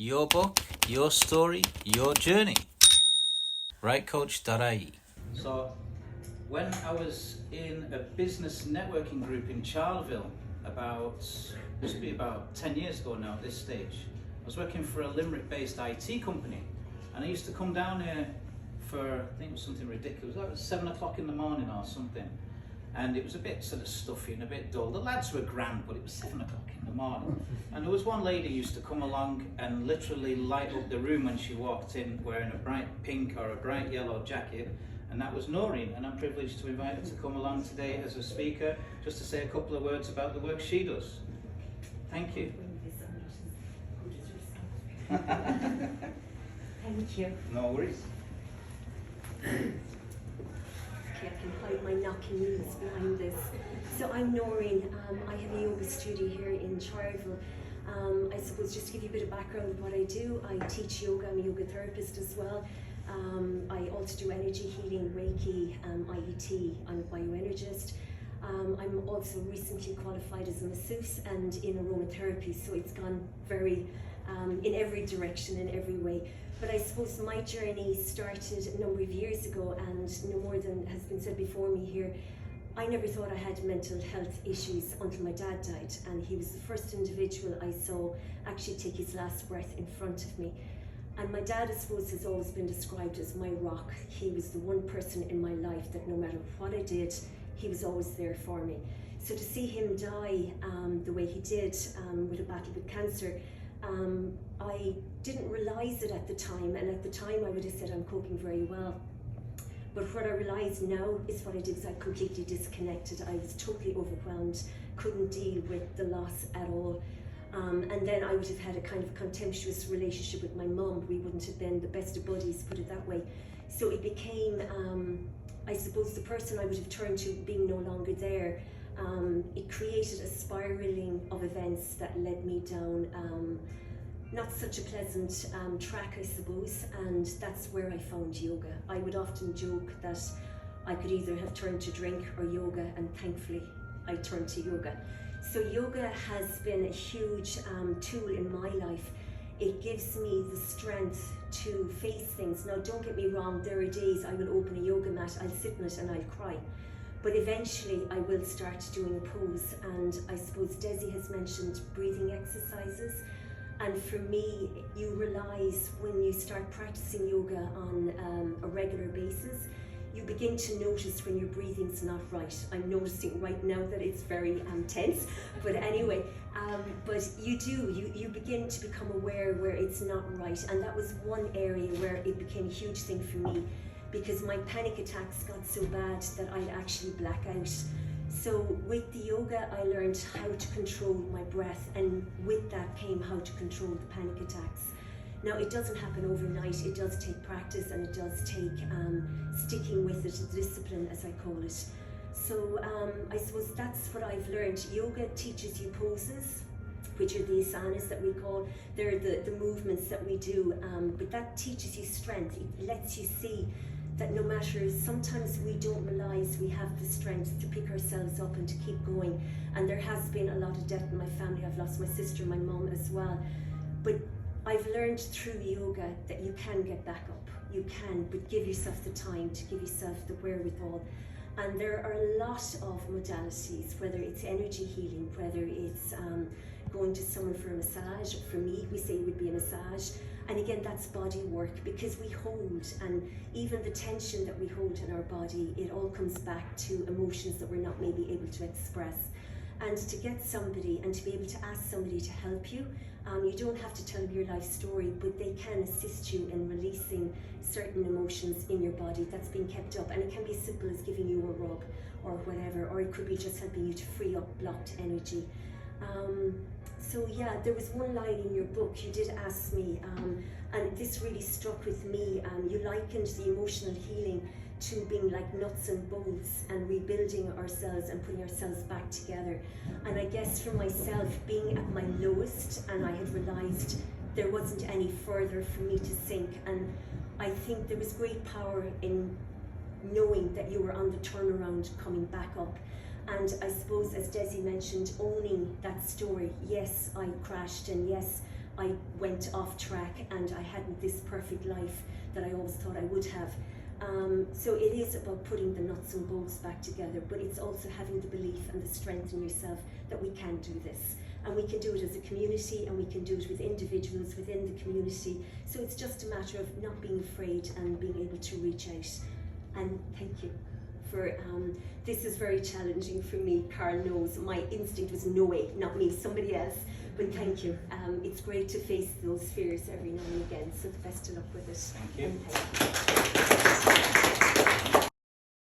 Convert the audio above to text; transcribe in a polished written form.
Your book, your story, your journey. Rightcoach.ie. So, when I was in a business networking group in Charleville this would be about 10 years ago now at this stage, I was working for a Limerick-based IT company, and I used to come down here for, I think it was something ridiculous, it was 7 o'clock in the morning or something, and it was a bit sort of stuffy and a bit dull. The lads were grand, but it was 7 o'clock in the morning, and there was one lady who used to come along and literally light up the room when she walked in, wearing a bright pink or a bright yellow jacket, and that was Noreen, and I'm privileged to invite her to come along today as a speaker, just to say a couple of words about the work she does. Thank you. Thank you. No worries. Okay, I can hide my knocking knees behind this. So I'm Noreen. I have a yoga studio here in Charleville. I suppose just to give you a bit of background of what I do, I teach yoga. I'm a yoga therapist as well. I also do energy healing, Reiki, IET. I'm a bioenergist. I'm also recently qualified as a masseuse and in aromatherapy, so it's gone very in every direction, in every way. But I suppose my journey started a number of years ago, and no more than has been said before me here, I never thought I had mental health issues until my dad died, and he was the first individual I saw actually take his last breath in front of me. And my dad, I suppose, has always been described as my rock. He was the one person in my life that no matter what I did, he was always there for me. So to see him die the way he did with a battle with cancer, I didn't realise it at the time, and at the time I would have said I'm coping very well. But what I realise now is what I did is I completely disconnected. I was totally overwhelmed, couldn't deal with the loss at all. And then I would have had a kind of contemptuous relationship with my mum. We wouldn't have been the best of buddies, put it that way. So it became, I suppose, the person I would have turned to being no longer there. It created a spiralling of events that led me down not such a pleasant track, I suppose, and that's where I found yoga. I would often joke that I could either have turned to drink or yoga, and thankfully I turned to yoga. So yoga has been a huge tool in my life. It gives me the strength to face things. Now, don't get me wrong, there are days I will open a yoga mat, I'll sit in it and I'll cry. But eventually I will start doing a pose, and I suppose Desi has mentioned breathing exercises. And for me, you realise when you start practicing yoga on a regular basis, you begin to notice when your breathing's not right. I'm noticing right now that it's very tense, but anyway, but you begin to become aware where it's not right. And that was one area where it became a huge thing for me, because my panic attacks got so bad that I'd actually black out. So with the yoga, I learned how to control my breath, and with that came how to control the panic attacks. Now, it doesn't happen overnight. It does take practice, and it does take sticking with it, discipline, as I call it. So I suppose that's what I've learned. Yoga teaches you poses, which are the asanas that we call. They're the movements that we do, but that teaches you strength. It lets you see that no matter, sometimes we don't realise we have the strength to pick ourselves up and to keep going. And there has been a lot of death in my family. I've lost my sister, my mum as well. But I've learned through yoga that you can get back up. You can, but give yourself the time to give yourself the wherewithal. And there are a lot of modalities, whether it's energy healing, whether it's going to someone for a massage. For me, we say it would be a massage. And again, that's body work, because we hold, and even the tension that we hold in our body, it all comes back to emotions that we're not maybe able to express. And to get somebody and to be able to ask somebody to help you, you don't have to tell them your life story, but they can assist you in releasing certain emotions in your body that's been kept up. And it can be as simple as giving you a rub or whatever, or it could be just helping you to free up blocked energy. So yeah, there was one line in your book you did ask me, and this really struck with me. You likened the emotional healing to being like nuts and bolts and rebuilding ourselves and putting ourselves back together. And I guess for myself, being at my lowest, and I had realised there wasn't any further for me to sink, and I think there was great power in knowing that you were on the turnaround coming back up. And I suppose, as Desi mentioned, owning that story. Yes, I crashed, and yes, I went off track and I hadn't this perfect life that I always thought I would have. So it is about putting the nuts and bolts back together, but it's also having the belief and the strength in yourself that we can do this. And we can do it as a community, and we can do it with individuals within the community. So it's just a matter of not being afraid and being able to reach out. And thank you for, this is very challenging for me. Carl knows my instinct was no way, not me, somebody else. But thank you. It's great to face those fears every now and again. So the best of luck with it. Thank you. And thank you.